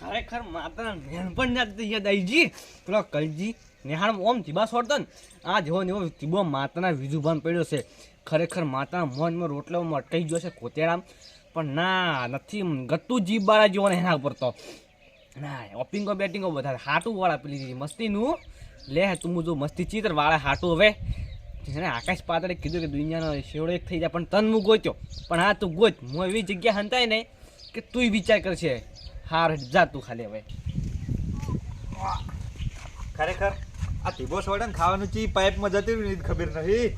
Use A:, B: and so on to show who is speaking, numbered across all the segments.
A: ખરેખર માતા નેણપણ યાદ આવી જી પેલો કલજી નેહાળ ઓમ જીબા છોડતો ને આ જેવો ને એવો જીબો માતાના વિજુભાન પડ્યો છે. ખરેખર માતાના મોનમાં રોટલામાં અટકાઈ ગયો છે કોતેડામ, પણ ના નથી ગતું જીભ બાળા જેવો ને એના ઉપર તો ના ઓપિંગો બેટિંગો વધારે હાટું વાળા પેલી મસ્તીનું લે તું જો મસ્તી ચિત્ર વાળા હાટું હવે એને આકાશ પાતળે કીધું કે દુનિયાનો શેવડો એક થઈ જાય, પણ તન હું ગોત્યો. પણ હા તું ગોત, હું એવી જગ્યા હંતાય ને કે તું વિચાર કરશે. હાર જા તું ખાલી હવે.
B: ખરેખર આ ટીબો સોડે ને ખાવાનું ચી પાઇપમાં જતી રહ્યું ખબર નહીં.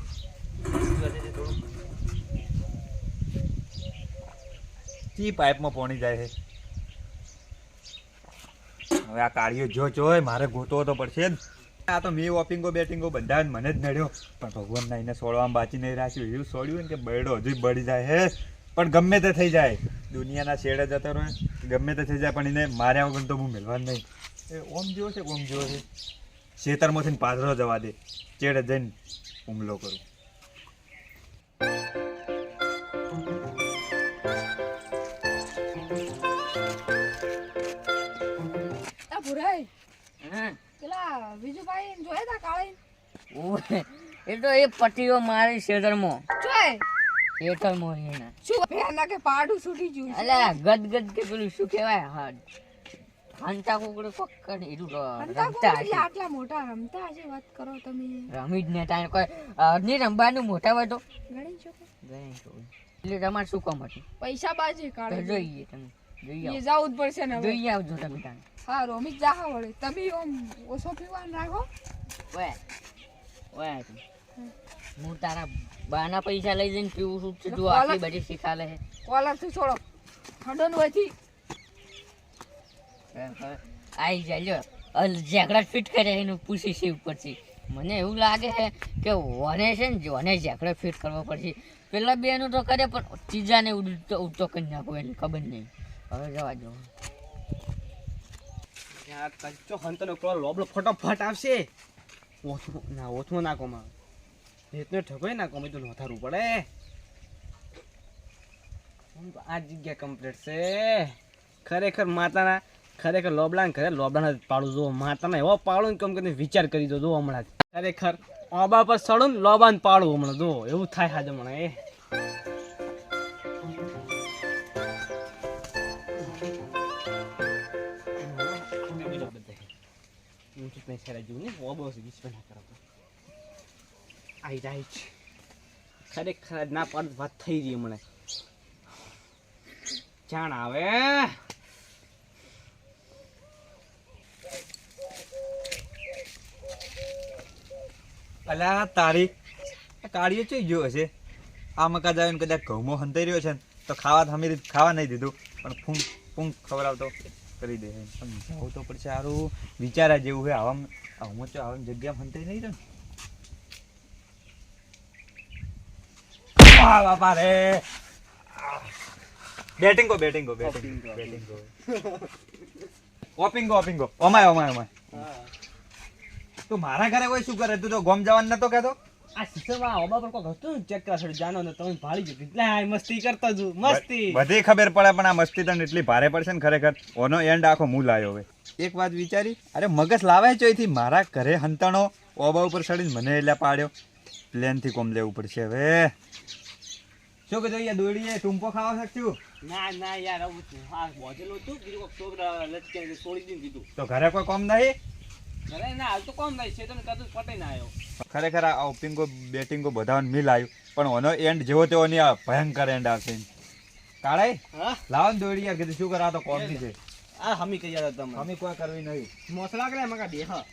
B: ચી પાઇપમાં પોણી જાય છે. હવે આ કાળીઓ જો જોય મારે ગોતવો તો પડશે જ. આ તો મેં ઓપિંગો બેટિંગો બધા મને જ નડ્યો, પણ ભગવાન ના એને સોડવામાં બાચી નહીં રાખ્યું. એવું સોડ્યું ને કે બરડો હજુ બળી જાય હે, પણ ગમે તે થઈ જાય. દુનિયાના છેડે જતો રહે ગમે તે થઈ જાય, પણ એને માર્યા વગર તો હું મેળવાનું નહીં. એ ઓમ જેવો છે ઓમ જેવો છે. ખેતરમાંથી પાથરો જવા દે, ચેડે જઈને હુમલો કરું.
C: એ તો એ પટીઓ મારી શેતરમાં
D: પાડું છૂટી ગયું.
C: અલ્યા ગદ કે પેલું શું કહેવાય હંતા કુકડું પકડ એટલું રમતા હશે.
D: આટલા મોટા રમતા હશે વાત કરો તમે.
C: રમી જ ને તારે કોઈ ની રમવાનું મોટા હોય તો
D: ગણી શકો.
C: એટલે તમારે શું કામ હતું?
D: પૈસા બાજે
C: તો
D: કાઢો.
C: જોઈએ તમે જોઈ
D: એ
C: આવો
D: જાવું જ પડશે ને હવે.
C: જોઈ આવજો તમે તારે.
D: હા રોમિત જાહા વળે તમે ઓમ ઓછો પીવાનું રાખો.
C: ઓય ઓય હું તારા બાના પૈસા લઈ જઈને પીવું છું તો તું આટલી બધી શીખાલે છે.
D: કોલર થી છોડો ખડન હોયથી
C: આઈ જાય ઝેકડા ફિટ કરે એનું પૂછી છે ઉપરથી. મને એવું લાગે છે કે વને છે ને વને ઝેકડા ફિટ કરવો પડશે. પેલા બેનું તો કરે પણ ત્રીજાને ઉડતો કરી નાખો એને ખબર નહીં. હવે જવા દો.
A: કચ્ચો હંતનો પેલો લોબલો ફટાફટ આવશે. ઓછું નાખો માં રેતને ઠગોય નાખો મેં તો નોથારવું પડે. આ જગ્યા કમ્પ્લીટ છે. ખરેખર માતાના ખરેખર લોબડાને ઘરે લોબડાને જ પાડું જો માતાના એવો પાડું ને કેમ કરીને વિચાર કરી દો જો હમણાં જ. ખરેખર ઓબા પર સડું ને લોબાને પાડું હમણાં જો એવું થાય હાજ હમણાં એ. ખરેખર ના પાડ વાત થઈ રહી મને જાણ આવે.
B: અલા તારી કાળીઓ ચઈ ગયો હશે. આ મકા જાય ને કદાચ ઘઉંમાં હંતાઈ રહ્યો છે ને તો ખાવા નહીં દીધું, પણ ફૂંક ફૂંક ખવડાવતો કરી દે. પણ જવું તો પડશે. સારું વિચારા જેવું છે. આવામાં તો આવા જગ્યામાં હંતાઈ નહીં રહ્યો ને. વાહ બાપા રે. બેટિંગો ઓપિંગો ઓમાય તું મારા ઘરે કોઈ શું કરે? તું તો ગોમ જવાનું નતો કહેતો.
A: આ સિસ્ટમમાં ઓબા પર કોઈ હતું ચેક કરા જાનો ને તમે ભાળી ગયો એટલે આ મસ્તી કરતા જો મસ્તી
B: બધી ખબર પડે, પણ આ મસ્તી તને એટલી ભારે પડશે ને ખરેખર ઓનો એન્ડ આખો હું લાયો. હવે એક વાત વિચારી, અરે મગજ લાવે ચોઈથી મારા ઘરે હંતાણો ઓબા ઉપર ચડીને મને એટલે પાડ્યો. પ્લેન થી કોમ લેવું પડશે હવે. શું કીધું યાર દોડીએ ટૂંપો ખાવા શકશું?
A: ના યાર આવું હા બોજેલો હતું કીધું છોકરા લચકે છોડી દીધું કીધું.
B: તો ઘરે કોઈ કોમ નહીં?
A: અરે ના હાલ તો કોમ નહીં છે તો કદું પટે ના આવ્યો.
B: ખરેખર આ ઓપિંગો બેટિંગો બધાને મિલ આવ્યું, પણ ઓનો એન્ડ જેવો તેવો નહીં. આ ભયંકર એન્ડ આવશે. કાળાઈ
A: હા
B: લાવો ને દોડી યાર. કીધું શું કરા તો કોમ ની છે.
A: આ હમી કઈ યાર તમે
B: અમે કોઈ કરવી નહીં.
A: મોસલા કરે મકા બે હા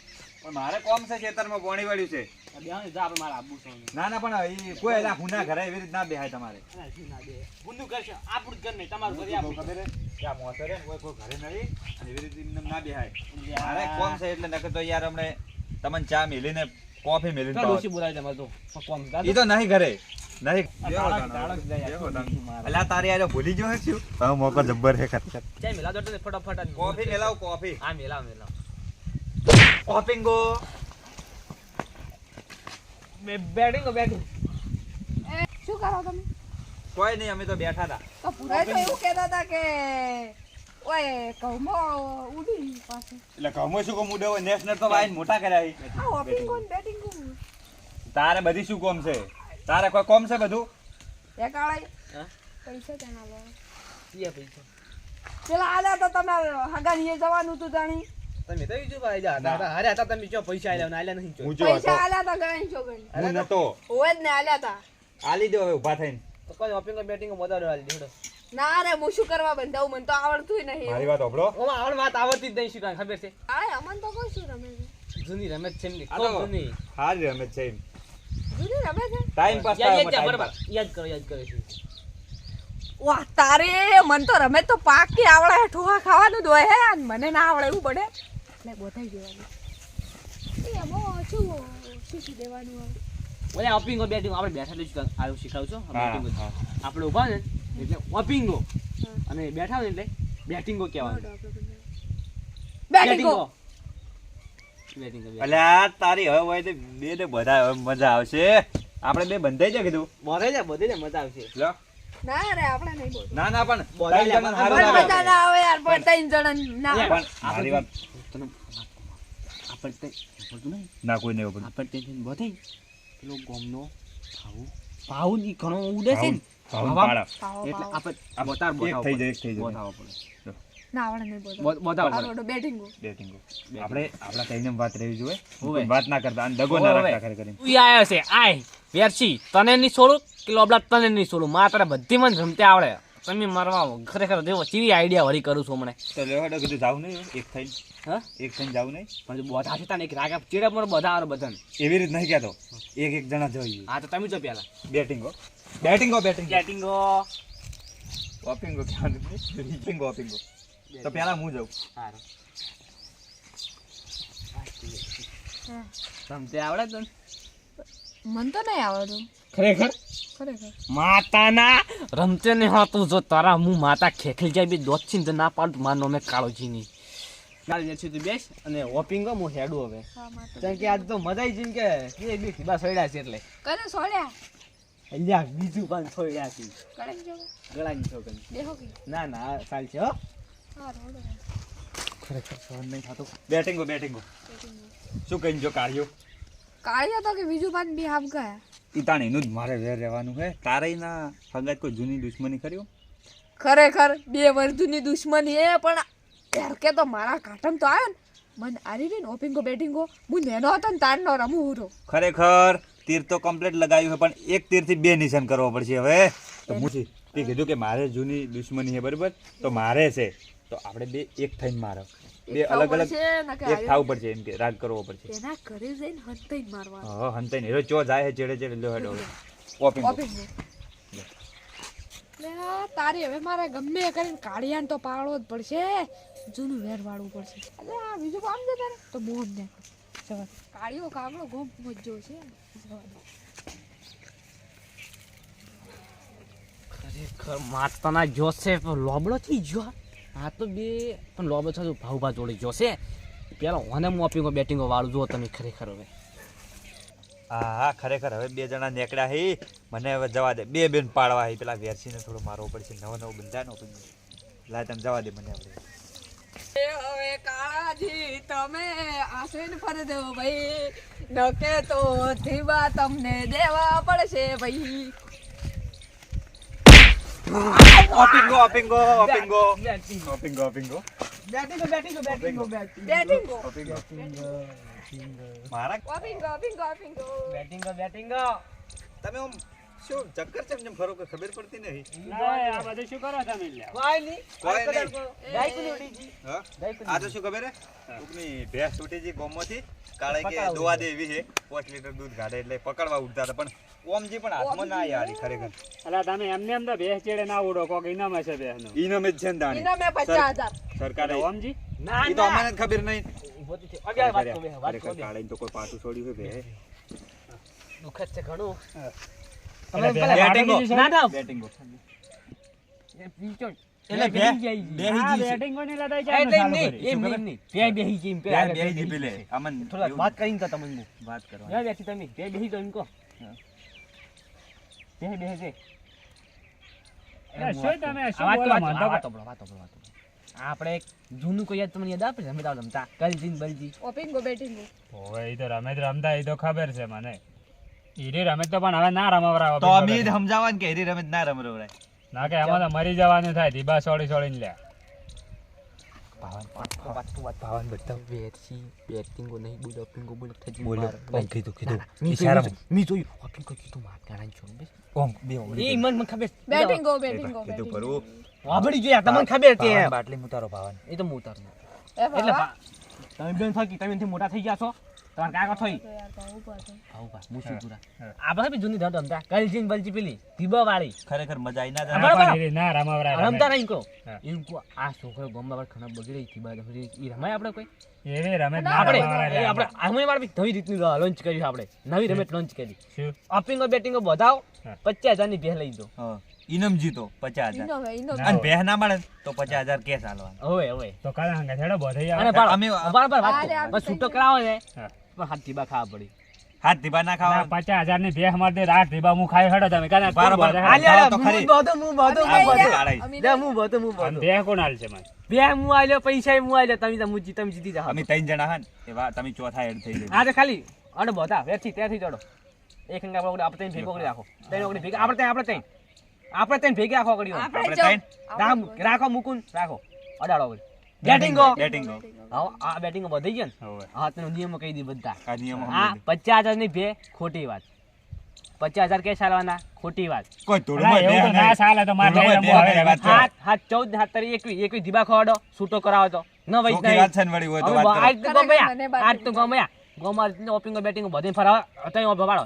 B: પણ મારે કોમ છે ખેતરમાં પોણી વાળ્યું છે.
A: બે જા આપણે મારા આબુ છો
B: ના પણ એ કોઈ એલા હુના ઘરે એવી રીત ના બેહાય તમારે.
A: ના બે ગુંડું કરશે આપણું ઘર નહીં તમારું ઘર આપણું
B: ખબર હે ત્યાં મોસરે ને કોઈ ઘરે નહીં અને એવી રીતે ના બેહાય. મારે કોમ છે એટલે નકર તો યાર હમણે તમને ચા મેલીને કોફી મેલીને
A: ડોસી બોલાવી તમારે તો કોમ
B: એ તો નહીં ઘરે નહીં. અલા તારી યાર ભૂલી ગયો છે શું? હા મોકો જબ્બર હે ખરેખર.
A: ચાય મેલા દો તો ફટાફટ
B: કોફી મેલાવ કોફી.
A: હા મેલા
B: ઓપિંગો
A: બેટિંગ
D: શું કરો તમે?
B: કોઈ નહીં, અમે તો બેઠા હતા.
D: તો પુરાય તો એવું કહેતા હતા કે ઓય ઓય ઘઉંમાં ઉડી પાછું
B: એટલે ઘઉંમાં શું કોમ ઉડે હોય નેશનલ તો વાઈન મોટા કર્યા છે.
D: આ હોપિંગ કોણ બેટિંગ કોણ
B: તારે બધી શું કોમ છે તારે કોઈ કોમ છે બધું
D: એ કાળાઈ
A: હા?
D: પૈસા તેના લો
A: કયા પૈસા
D: પેલા આલ્યા તો તમે હગાનીએ જવાનું તું જાણી
A: તમે તો બીજું ભાઈ જા અરે હતા તમે ચો પૈસા આલ્યા ને આલ્યા નહીં ચો
B: હું જો
D: પૈસા
B: હતો
D: આલ્યા તા ગણી છોકરી
B: હું નતો
D: હોય જ ને આલ્યા તા
B: આલી દો હવે ઊભા થઈને
A: તો કોઈ ઓપિંગ બેટિંગ વધારે આલી દેડો
D: ના રે હું શું કરવા બંધાવું મને તો આવડતું નહીં
B: મારી વાત સાંભળો
A: ઓમાં આવડ વાત આવડતી જ નહીં શું કાંઈ ખબર છે
D: આય અમન તો કોઈ શું રમે છે
A: જૂની રમત છે એમની
B: આ તો
A: ખૂબ જૂની
B: હાલ રમે છે એમ.
D: જૂની રમે છે
B: ટાઈમ પાસ
A: યાદ
B: થાય
A: બરાબર યાદ કરો છે
D: વાહ તારે મન તો રમે તો પાક કે આવડે ઠોહા ખાવાનું જ હોય હે અને મને ના આવડે એવું પડે એટલે બોધાઈ દેવાનું એ એમાં શું દેવાનું આવે
A: ઓલે ઓપિંગો બેટિંગ આપણે બેઠા લઈશું આવું શીખવાડું છું
B: હા,
A: બેટિંગ
B: હા.
A: આપણે ઊભા ને એટલે ઓપિંગો અને બેઠા ને એટલે બેટિંગો કહેવાનું
D: બેટિંગો
A: બેટિંગો
B: એટલે આ તારી હવે હોય તો બે ને બધા હવે મજા આવશે આપણે બે બંધાઈ જાય કીધું
A: બધે મજા આવશે
B: લો
D: ના રે આપણે નહીં બોલ
B: ના ના પણ
A: બોલાય
B: ત્રણ જણાને હારું
D: પણ
B: ના
D: મજા
B: લાગે.
D: ના આવે યાર પણ ત્રણ જણા ના
A: યાર,
D: આવે.
B: પણ મારી વાત
A: તને આપણે તે બોલતું નહીં
B: ના કોઈ નહીં બોલું.
A: આપણે તે બોધાઈ પેલો ગોમનો ભાવ ની ઘણો ઉડે છે ને
B: ભાવ
A: ભાવ.
B: પાડા.
D: પાવો,
A: એટલે
D: પાવો.
A: આપણે
B: આ
A: બોતાર
B: એક થઈ જાય, એક થઈ જાય.
A: બોતાવો પડે
D: ના આવડે નહીં બોલ
A: બોતાવો પડે
D: આવડે બેટિંગો
B: બેટિંગો. આપણે આપણા કઈને વાત રહેવી જોઈએ
A: હોવે.
B: કોઈ વાત ના કરતા અને દગો ના રાખતા ખરેખર એમ.
A: તું આયો છે આય વેરસી તને નહીં છોડું કે લોબડા તને નહીં છોડું મારે બધી મને રમતે આવડે તમે મારવા ખરેખર દેવો ચીવી આઈડિયા વળી કરું છું હમણે
B: તો લેવાડો કીધું જાવું નહીં એક થઈને
A: હા
B: એક થઈને જાવું નહીં
A: પણ બધા છે તને એક રાગા ચીડે પણ બધા આવે બધાને
B: એવી રીત નહીં કહેતો એક એક જણા જોઈએ
A: હા તો તમે જો પેલા
B: બેટિંગો બેટિંગો બેટિંગ
A: બેટિંગો
B: ઓપિંગો કહેવાનું નહીં રીચિંગો ઓપિંગો તો પહેલા હું જાઉં
A: સારું
D: હા.
A: રમતે આવડે તને
D: મન તો નહીં આવડતું
A: ખરેખર
D: ખરેખર
A: માતાના રમતે નહીં હોતું જો તારા હું માતા ખેખલી જાય બી દોત છે ને તો ના પાડું મારનો મેં કાળોજી નહીં ચાલ છે તું બેસ અને ઓપિંગો હું હેડું હવે
D: હા માતા
A: કારણ કે આજ તો મજા આવી જઈને કે એ બી ખીબા સડ્યા છે એટલે
D: કને સોડ્યા
A: અલ્યા બીજું પણ છોડ્યા છે
D: કડે જો
A: ગળાની છોકરી
D: દેહો કે
A: ના ના આ ચાલ છે હો
D: હા રોડો
B: ખરેખર સહન નહીં થતું બેટિંગો બેટિંગો શું કહીને જો કાઢ્યો
D: કાળિયો તો કે બીજું પાન બી હાફ ગયા
B: ઈ તાણ એનું જ મારે વેર રહેવાનું હે તારે ના હંગાત કોઈ જૂની દુશ્મની કર્યો
D: ખરેખર બે વર્ષની દુશ્મની એ પણ યાર કે તો મારા કાટમ તો આવ્યો ને મને આરી રહી ને ઓપિંગો બેટિંગો હું નેનો હતો ને તારનો રમું હતો
B: ખરેખર તીર તો કમ્પ્લીટ લગાવ્યું છે પણ એક તીરથી બે નિશાન કરવા પડશે હવે તો મૂછી તે કીધું કે મારે જૂની દુશ્મની છે બરાબર તો મારે છે તો આપણે બે એક થઈને મારો બે અલગ અલગ એક થવું પડશે એમ કે રાગ કરવો પડશે
D: એના ઘરે જઈને હંતાઈ મારવાનું
B: હા હંતાઈ હીરો ચો જાય છે ચેડે ચેડે લો હેડો ઓપિંગ
D: ઓપિંગો લે તારી હવે મારે ગમે એ કરીને કાળિયાને તો પાડવો જ પડશે જૂનું વેર વાળવું પડશે એટલે આ બીજું કામ છે તારે તો મોહન ને જવા કાળિયો કાગડો ગોમ મજો છે જવા દે.
A: ખરેખર માતાના જોશે પણ લોબડો થઈ ગયો હા તો બે પણ લોબડો થતો ભાવ જોડી જોશે પેલા ઓને હું ઓપિંગો બેટિંગો વાળું જુઓ તમે ખરેખર હવે
B: હા હા ખરેખર હવે બે જણા નીકળ્યા હે મને હવે જવા દે બે બેન પાડવા હે પેલા વેરસીને થોડો મારવો પડશે નવો નવો બંધાય ને ઓપિંગ લાય તમે જવા દે મને આપણે
D: હવે કાળાજી તમે આસેન ફર દો ભાઈ નકે તો ધીવા તમને દેવા પડશે ભાઈ
B: ઓપિંગો ઓપિંગો ઓપિંગો ઓપિંગો ઓપિંગો
D: બેટિંગો
B: મારા
D: ઓપિંગો ઓપિંગો ઓપિંગો
A: બેટિંગો
B: તમે આમ શું ચક્કર છે એમ ફરો કે ખબર પડતી નહીં
A: આ બધું શું કરો તમે કોઈ નહીં
B: કોઈ નહીં.
A: ગાયકુની ઉડી જી
B: હા આ તો શું ખબર હે કોકની ભેંસ છૂટી જી ગોમમાંથી કાળે કે દોવા દે એવી છે 5 લીટર દૂધ કાઢે એટલે પકડવા ઉડતા હતા પણ ઓમજી પણ હાથમાં ના યારી ખરેખર
E: અલા તમે એમને એમ તો ભેંસ ચેડે ના ઉડો કોક ઇનામ હશે ભેંસનું.
B: ઈનો મેં છે ને દાણી
D: ઇનામે 50,000
B: સરકારે
E: ઓમજી
A: ના
B: ઈ તો અમને જ ખબર નહીં
A: ઉભોતી છે અગિયાર વાત કરો બે વાત
B: ખરેખર
A: કરો
B: કાળે તો કોઈ પાછું છોડ્યું છે ભે
A: દુખત છે ઘણું
E: એટલે
A: તમે પેલા
B: બેટિંગો.
A: ના ના
B: બેટિંગો
A: એ પીચો
B: એટલે
A: એટલે
B: બે-
A: બેહી જાય
B: બેહી
E: આ
B: ગઈ છે.
E: બેટિંગો ની લડાઈ
A: એ
E: ચાલુ
A: તો
E: ચાલુ
A: એમ
E: કરી.
A: નહીં બે બેહી જઈ
B: બે બેહી જી પેલે અમન
A: થોડા વાત કરીને તો તમને
B: વાત કરવા
A: બે બેઠી તમે બે બેહી તો એમ કહો બે છે
E: અરે શું તમે શું
A: આ વાત
E: બોલો
A: તો
E: મને તો
A: વાત તો બોલો. આપણે એક જૂનું કોઈ યાદ તમને યાદ આપે રમતા રમતા કલજી ને બલજી
D: ઓપિંગો બેટિંગો
E: ઓવે એ તો રમેશ રમતા એ તો ખબર છે મને ઈરી રમેશ તો પણ હવે ના રમાવરા
B: તો અમે જ સમજાવવા ને કે હેરી રમત ના રમવડાય.
E: ના કે એમાં તો મરી જવાનું થાય ધીબા છોડી છોડીને લે
A: ભાવન બધા વેરસી બેટિંગો નહીં બોલો પિંગો બોલો
B: બોલો ઓમ કીધું કીધું
A: મી
B: ઈશારામાં.
A: જોયું ઓપિંગો કીધું માર ગાણા છો બસ
B: ઓમ બે ઓમ
A: એ મન ખબર
D: બેટિંગો
B: કીધું
D: બેટિંગો
B: કરું
A: વાબડી જોયા તમને ખબર તે
B: ભાવન બાટલી મુતારો ભાવન.
A: એ તો હું ઉતારું
D: એ
A: એટલે
D: બાબા
A: તમે બેન થકી તમે એનથી મોટા થઈ ગયા છો તમારે કાકા થઈ
D: તો યાર કહું પાછું
A: આવું પા મુસીપુરા આ બધા બી જૂની ધડ રમતા કલજી ને બલજી પેલી ધીબા વાળી
B: ખરેખર મજા આવી ના
A: હા,
B: જાય.
A: બરાબર.
E: પણ ઈરી ના રમાવરા
A: રમતા નહીં કહો
E: હા.
A: એમ કહો આ છોકરો ગોમમાં પર ખરાબ બગડી રહી ધીબા ઈ રમાય આપણે કોઈ
E: એવી રમેશ ના
A: આપણે
E: રમાવરા
A: આપણે આમાં મારી નવી રીતની લોન્ચ કરી આપણે નવી રમત લોન્ચ કરી
E: શું
A: ઓપિંગો બેટિંગો બધાવ
E: હા.
A: 50,000 ની ભેહ લઈ દો
B: હા. ઇનામ જીતો 50,000
D: ઇનો હે ઇનો
E: ના.
B: અને ભેહ ના મળે તો 50,000 કેસ આલવાનો.
A: હવે હવે
E: તો કાલે હંગા છેડો બોધાઈ
A: અને
E: આવે
A: બાળ
B: અમે-
A: બરાબર વાત
D: અરે, આમ
A: બસ
D: થઈ
A: છૂટો કરાવો ને
E: હા.
A: પણ હાથ ધીબા ખાવા પડી
B: હાથ ધીબા ના
E: ના,
B: ખાવા
E: 50,000 ની ભેહ માર દે રાત ધીબા હું ખાઈ હેડો તમે કાલે કોણ
B: બરાબર.
E: બોધે
B: હાલે.
E: હેડો?
B: ખાઓ તો ખરી.
A: હું બધો
B: આ બધું કાઢાય.
E: અને ભેહ કોણ હાલ છે મને
A: બે હું આલ્યો પૈસા હું આલ્યો તમે જીતી જાઓ
B: અમે 3 જણા હા ને એવા તમે ચોથા હેડ થઈ જજો.
A: આ તો ખાલી અડ બધા વેરથી ત્યાંથી ચડો એક અંગા આપણે ત્રણ ભેગો કરી રાખો ત્રણ ઓગળી ભેગા આપણે ત્રણ ભેગા રાખો કરી
D: આપણે
B: આપણે
D: જો
B: ત્રણ?
A: રાખો મુકુન રાખો અડાડો ઓગળી બેટિંગો
B: બેટિંગ
A: હા આ બેટિંગો બધી ગયા ને
E: હોવે.
A: હા તને નિયમો કહી દી બધા
B: આ નિયમો
A: આ
B: સમજી
A: 50,000 ની ભે ખોટી વાત 50,000 કે ચાલવાના ખોટી વાત
B: દે. કોઈ તોડમાં
E: અલા, એવું તો
B: ભેહ
E: ના
B: નહીં.
E: ચાલે તો મારે
B: ધૂળમાં
E: નહીં રમવું
B: ભેહ
E: હવે
B: નહીં, વાત
E: રમેશ.
B: કરો.
A: હાથ હાથ 14 હાથ તરી 21 ધીબા ખવાડો છૂટો કરાવો તો ન વઈ
B: ચોખ્ખી વાત છે ને વળી હોય તો વાત કરો.
A: આજ તો ગમયા
D: મને બાજુ
A: આજ તો ગમયા ગોમાર ઓપિંગો બેટિંગો બધે ફરાવા તઈ ભવાડો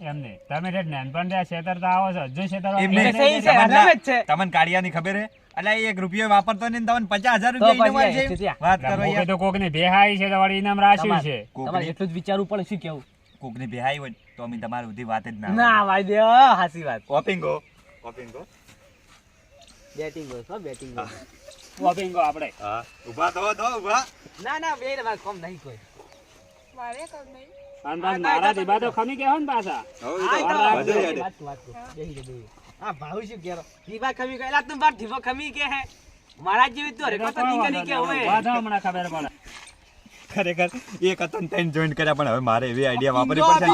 E: એમ નહીં તમે જે નાનપણ ત્યાં છેતરતા આવો છો હજુ છેતરવા
B: એમ
A: નહીં.
B: નહીં.
A: સહી છે,
B: તમને
A: રમે જ છે.
B: તમને કાળિયાની ખબર હે? અલા, એ 1 રૂપિયો વાપરતો નહીં ને તમને 50,000
A: તો
B: રૂપિયા
A: પછી
B: ઇનામ
A: આ
B: આલશે. વાત કરો
E: મોકે
B: યાર.
E: તો કોકની બેહાઈ છે તો વળી ઇનામ રાખ્યું છે
A: તમારે એટલું જ વિચારવું પડે શું કેવું
B: કોકની બેહાઈ હોય તો અમે તમારી બધી વાત જ ના
A: ના ભાઈ દે હાસી વાત
B: ઓપિંગો
A: બેટિંગ હો બેટિંગ
E: વોપિંગો આપણે
B: હા ઊભા તો ઊભા.
A: ના ના બે મારે કોમ નહીં કોઈ
D: મારે કર નહીં
E: અને પાછા મારા ધીબા તો ખમી ગયા હો ને પાછા
B: હવે તો
A: આ
B: બધું યાદ.
A: વાત બેહી જા બેહી આ ભાવ શું કેરો દીવા ખમી કે એલા તું બાર દીવો ખમી કે હે મારા જેવી તો રેકો તો નીકળી કે હવે
E: ઉભા થાઓ, હમણાં ખબર પડે
B: ખરેખર એક હતો ને 3 જોઈન્ટ કર્યા પણ હવે મારે એવી આઈડિયા વાપરવી પડશે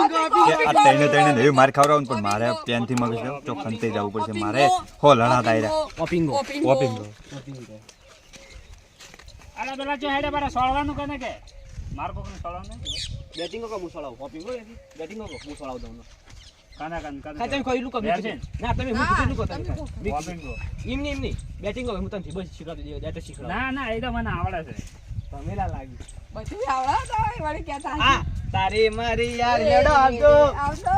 B: કે આ ત્રણે એવી માર ખાવડાવું પણ મારે પેનથી મગજ તો ખંતે જવું પડશે મારે હો લણા તાયરા
A: ઓપિંગો
B: ઓપિંગો
E: અલા પેલા જો હેડે બારા સોળવાનું કને કે માર કોકને સોળવાનું નહીં
A: બેટિંગો કો મુસળાવ ઓપિંગો એથી બેટિંગો કો મુસળાવ દઉં
E: કને કને
A: ખા તમે કોઈ લુકો
E: બેર છે.
A: ના તમે હું કીધું લુકો તમે
E: વોપિંગો
A: એમની બેટિંગો હું તને બસ શીખવાડી દે તો શીખવાડ
E: ના ના એ તો મને આવડે છે
A: તમેલા લાગી
D: બધું આવડે તો વળી કહેતા
A: આ તારી મારી યાર લેડો આવજો
D: આવજો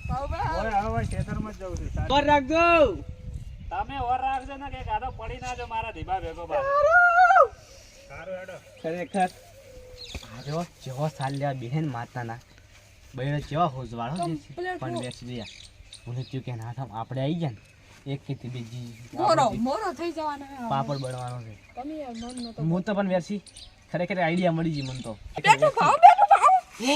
D: બાબા
E: ઓય હવે ખેતરમાં જ જવું છે સાહેબ.
A: પર રાખજો
E: તમે ઓર રાખજો ને કે કાદો પડી ના જો મારા ધીબા ભેગો બાર સારું હેડો
A: ખરેખર આજો જેવો સાલ્યા બહેન માતાના બહેનો જેવા હોજવાળો જે છે
D: Complete
A: પણ
D: હો.
A: બેસી ગયા મને થયું કે ના થામ આપણે આવી ગયા ને એક ખેતી બીજી
D: મોરો થઈ જવાનો હે.
A: પાપડ બનવાનો છે
D: તમે યાર મન નતો
A: હું તો પણ વેરસી ખરેખર આઈડિયા મળી ગઈ મને તો
D: બેઠો ભાવ
A: એ